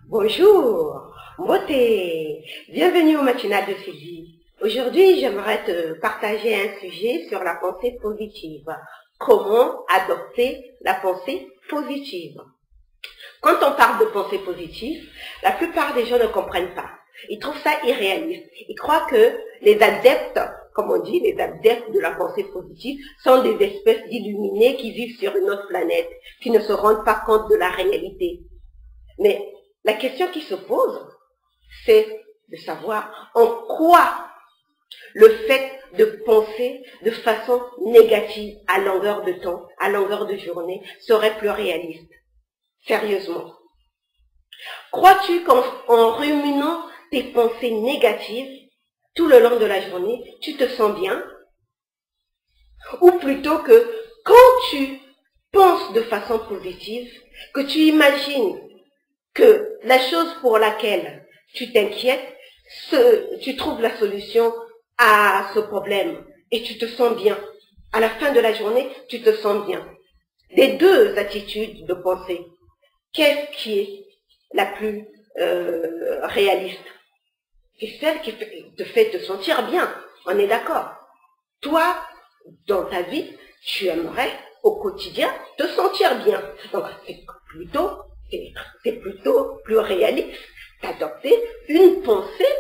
Bonjour, beauté, bienvenue au matinal de Sylvie. Aujourd'hui, j'aimerais te partager un sujet sur la pensée positive. Comment adopter la pensée positive? Quand on parle de pensée positive, la plupart des gens ne comprennent pas. Ils trouvent ça irréaliste. Ils croient que les adeptes, comme on dit, les adeptes de la pensée positive, sont des espèces d'illuminés qui vivent sur une autre planète, qui ne se rendent pas compte de la réalité. Mais la question qui se pose, c'est de savoir en quoi le fait de penser de façon négative à longueur de temps, à longueur de journée, serait plus réaliste. Sérieusement. Crois-tu qu'en ruminant tes pensées négatives tout le long de la journée, tu te sens bien? Ou plutôt que quand tu penses de façon positive, que tu imagines que la chose pour laquelle tu t'inquiètes, tu trouves la solution à ce problème et tu te sens bien. À la fin de la journée, tu te sens bien. Des deux attitudes de pensée, qu'est-ce qui est la plus réaliste? C'est celle qui te fait te sentir bien, on est d'accord. Toi, dans ta vie, tu aimerais au quotidien te sentir bien. Donc, c'est plutôt plus réaliste d'adopter une pensée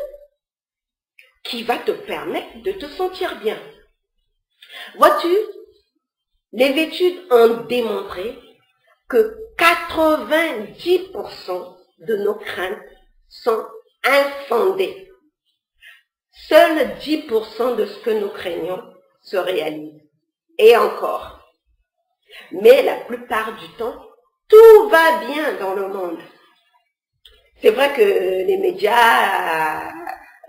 qui va te permettre de te sentir bien. Vois-tu, les études ont démontré que 90% de nos craintes sont infondées. Seuls 10% de ce que nous craignons se réalise. Et encore. Mais la plupart du temps, tout va bien dans le monde. C'est vrai que les médias,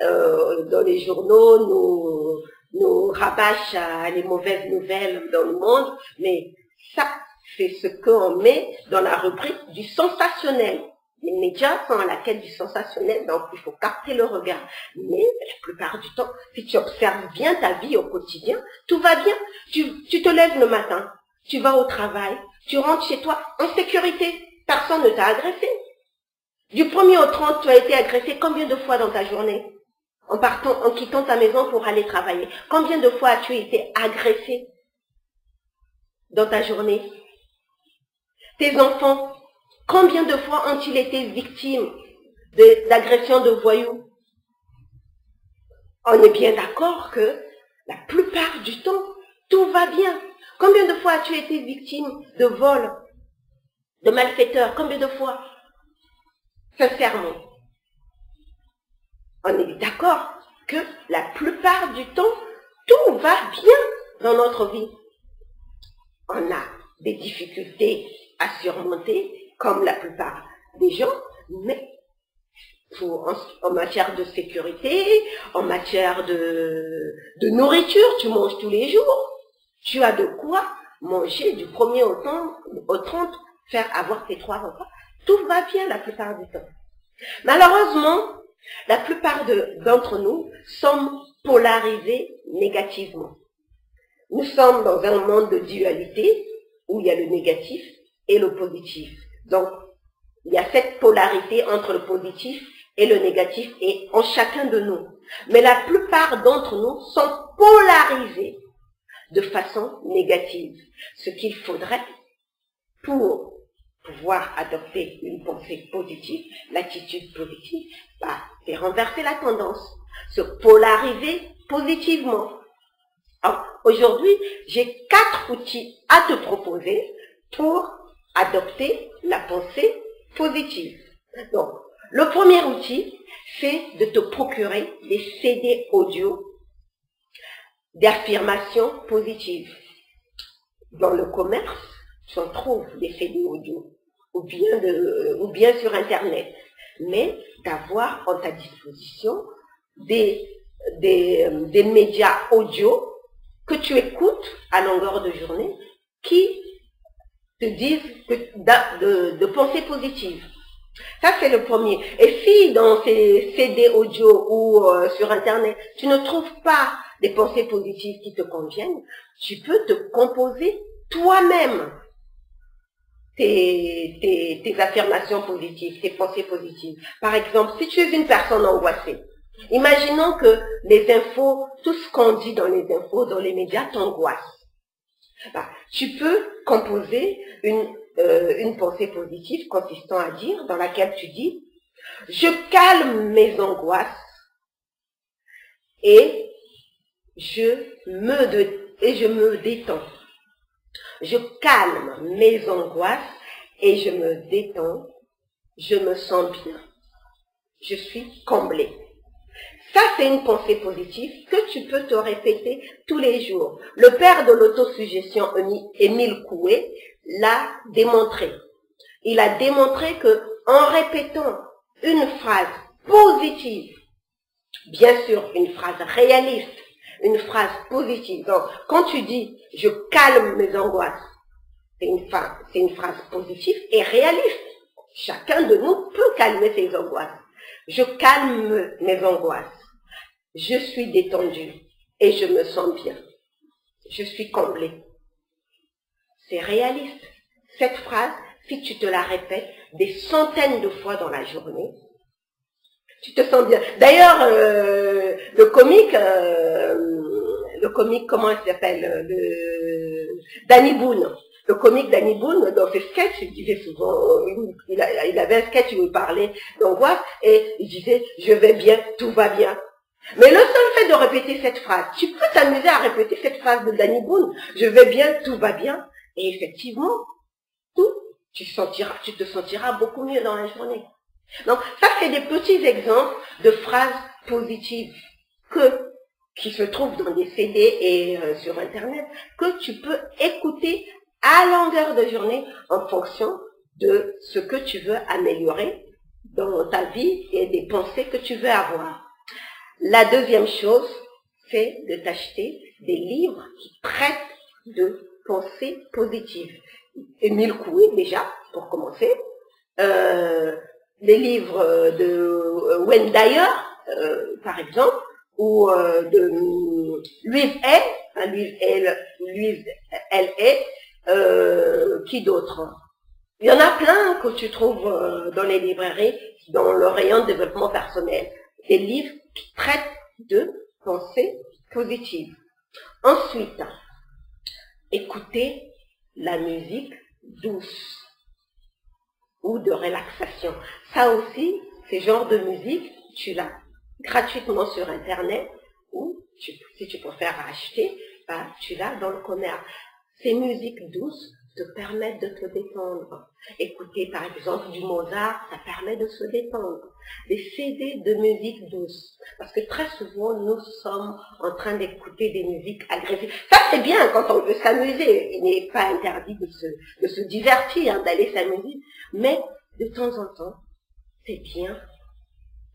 dans les journaux, nous rabâchent les mauvaises nouvelles dans le monde, mais ça, c'est ce qu'on met dans la rubrique du sensationnel. Les médias sont à la quête du sensationnel, donc il faut capter le regard. Mais la plupart du temps, si tu observes bien ta vie au quotidien, tout va bien. Tu te lèves le matin, tu vas au travail, tu rentres chez toi en sécurité. Personne ne t'a agressé. Du 1er au 30, tu as été agressé combien de fois dans ta journée? En quittant ta maison pour aller travailler. Combien de fois as-tu été agressé dans ta journée? Tes enfants, combien de fois ont-ils été victimes d'agressions de voyous? On est bien d'accord que la plupart du temps, tout va bien. Combien de fois as-tu été victime de vols, de malfaiteurs? Combien de fois? Sincèrement, on est d'accord que la plupart du temps, tout va bien dans notre vie. On a des difficultés à surmonter, comme la plupart des gens, mais en matière de sécurité, en matière de nourriture, tu manges tous les jours. Tu as de quoi manger du 1er au 30, faire avoir tes 3 repas. Tout va bien la plupart du temps. Malheureusement, la plupart d'entre nous sommes polarisés négativement. Nous sommes dans un monde de dualité où il y a le négatif et le positif. Donc, il y a cette polarité entre le positif et le négatif et en chacun de nous. Mais la plupart d'entre nous sont polarisés de façon négative. Ce qu'il faudrait pour pouvoir adopter une pensée positive, l'attitude positive, c'est renverser la tendance, se polariser positivement. Alors, aujourd'hui, j'ai 4 outils à te proposer pour adopter la pensée positive. Donc, le premier outil, c'est de te procurer des CD audio d'affirmation positive. Dans le commerce, on trouve des CD audio, ou bien sur Internet, mais d'avoir en ta disposition des médias audio que tu écoutes à longueur de journée qui te disent de penser positive. Ça, c'est le premier. Et si dans ces CD audio ou sur Internet, tu ne trouves pas des pensées positives qui te conviennent, tu peux te composer toi-même tes affirmations positives, tes pensées positives. Par exemple, si tu es une personne angoissée, imaginons que les infos, tout ce qu'on dit dans les infos, dans les médias, t'angoisse. Tu peux composer une pensée positive consistant à dire, dans laquelle tu dis, je calme mes angoisses et je me détends. Je calme mes angoisses et je me détends. Je me sens bien. Je suis comblée. Ça, c'est une pensée positive que tu peux te répéter tous les jours. Le père de l'autosuggestion, Émile Coué, l'a démontré. Il a démontré que en répétant une phrase positive, bien sûr une phrase réaliste, une phrase positive. Donc, quand tu dis « je calme mes angoisses », c'est une phrase positive et réaliste. Chacun de nous peut calmer ses angoisses. Je calme mes angoisses. Je suis détendue et je me sens bien. Je suis comblée. C'est réaliste. Cette phrase, si tu te la répètes des centaines de fois dans la journée, tu te sens bien. D'ailleurs, le comique, comment il s'appelle, Danny Boone. Le comique Danny Boone, dans ses sketchs, il disait souvent, il avait un sketch où il parlait d'angoisse et il disait, je vais bien, tout va bien. Mais le seul fait de répéter cette phrase, tu peux t'amuser à répéter cette phrase de Danny Boone, je vais bien, tout va bien, et effectivement, tu te sentiras beaucoup mieux dans la journée. Donc, ça c'est des petits exemples de phrases positives qui se trouvent dans des CD et sur Internet, que tu peux écouter à longueur de journée en fonction de ce que tu veux améliorer dans ta vie et des pensées que tu veux avoir. La deuxième chose, c'est de t'acheter des livres qui traitent de pensées positives. Émile Coué, déjà, pour commencer. Les livres de Wayne Dyer, par exemple, ou de Louise Hay, qui d'autre? Il y en a plein que tu trouves dans les librairies, dans le rayon de développement personnel. Des livres qui traitent de pensées positives. Ensuite, écouter la musique douce ou de relaxation. Ça aussi, ce genre de musique, tu l'as gratuitement sur Internet ou si tu préfères acheter, tu l'as dans le commerce. Ces musiques douces te permettent de te détendre. Écouter par exemple du Mozart, ça permet de se détendre. Des CD de musique douce. Parce que très souvent, nous sommes en train d'écouter des musiques agressives. Ça c'est bien quand on veut s'amuser. Il n'est pas interdit de se divertir, d'aller s'amuser. Mais de temps en temps, c'est bien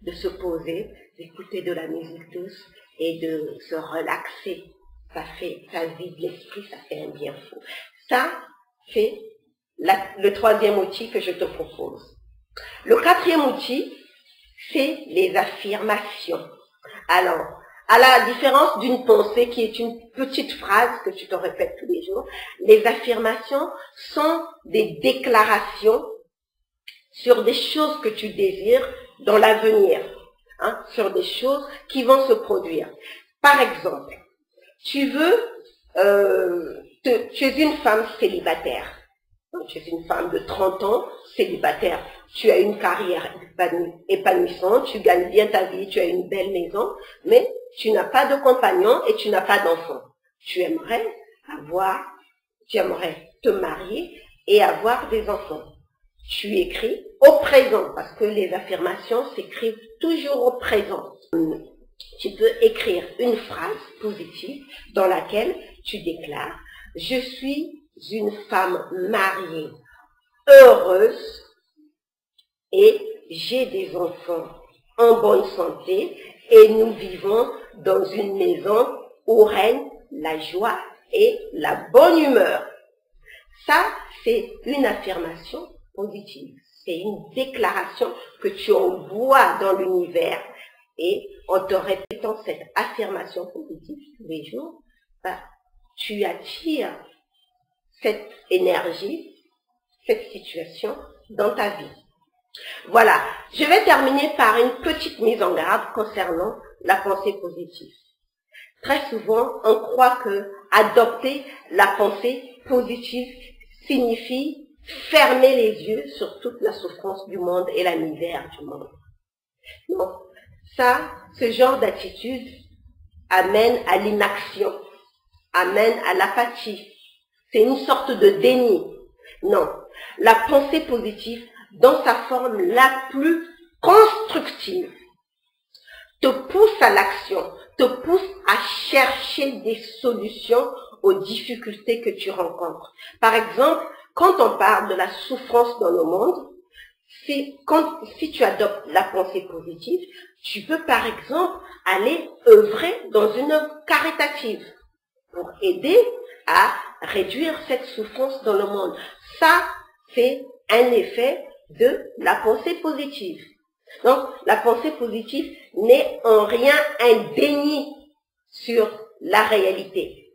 de se poser, d'écouter de la musique douce et de se relaxer. Ça vide l'esprit, ça fait un bien fou. Ça, c'est le troisième outil que je te propose. Le quatrième outil, c'est les affirmations. Alors, à la différence d'une pensée qui est une petite phrase que tu te répètes tous les jours, les affirmations sont des déclarations sur des choses que tu désires dans l'avenir, sur des choses qui vont se produire. Par exemple, tu es une femme célibataire. Donc, tu es une femme de 30 ans, célibataire. Tu as une carrière épanouissante, tu gagnes bien ta vie, tu as une belle maison, mais tu n'as pas de compagnon et tu n'as pas d'enfant. Tu aimerais te marier et avoir des enfants. Tu écris au présent, parce que les affirmations s'écrivent toujours au présent. Tu peux écrire une phrase positive dans laquelle tu déclares « Je suis une femme mariée, heureuse et j'ai des enfants en bonne santé et nous vivons dans une maison où règne la joie et la bonne humeur. » Ça, c'est une affirmation positive. C'est une déclaration que tu envoies dans l'univers. Et en te répétant cette affirmation positive tous les jours, tu attires cette énergie cette situation dans ta vie. Voilà, je vais terminer par une petite mise en garde concernant la pensée positive. Très souvent, on croit que adopter la pensée positive signifie fermer les yeux sur toute la souffrance du monde et la misère du monde. Non, ce genre d'attitude amène à l'inaction, amène à l'apathie. C'est une sorte de déni. Non, la pensée positive, dans sa forme la plus constructive, te pousse à l'action, te pousse à chercher des solutions aux difficultés que tu rencontres. Par exemple, quand on parle de la souffrance dans le monde, si tu adoptes la pensée positive, tu peux par exemple aller œuvrer dans une œuvre caritative pour aider à réduire cette souffrance dans le monde. Ça, c'est un effet de la pensée positive. Donc, la pensée positive n'est en rien un déni sur la réalité,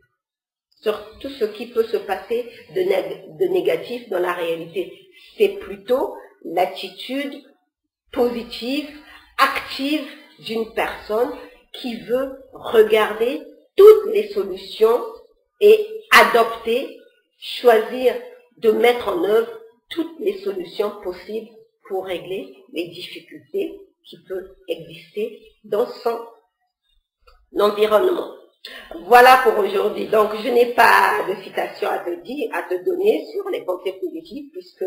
sur tout ce qui peut se passer de négatif dans la réalité. C'est plutôt l'attitude positive, active d'une personne qui veut regarder toutes les solutions et adopter, choisir de mettre en œuvre toutes les solutions possibles pour régler les difficultés qui peuvent exister dans son environnement. Voilà pour aujourd'hui. Donc, je n'ai pas de citation à te donner sur les pensées positives puisque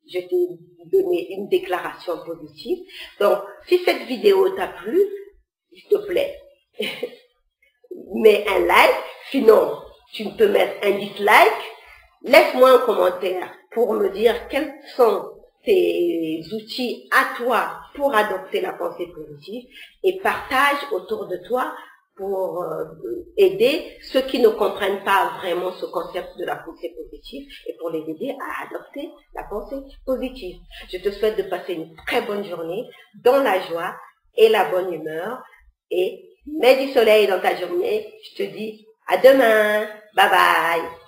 je t'ai donné une déclaration positive. Donc, si cette vidéo t'a plu, s'il te plaît, mets un like. Sinon, tu peux mettre un dislike. Laisse-moi un commentaire pour me dire quels sont tes outils à toi pour adopter la pensée positive et partage autour de toi pour aider ceux qui ne comprennent pas vraiment ce concept de la pensée positive et pour les aider à adopter la pensée positive. Je te souhaite de passer une très bonne journée dans la joie et la bonne humeur et mets du soleil dans ta journée. Je te dis à demain. Bye bye.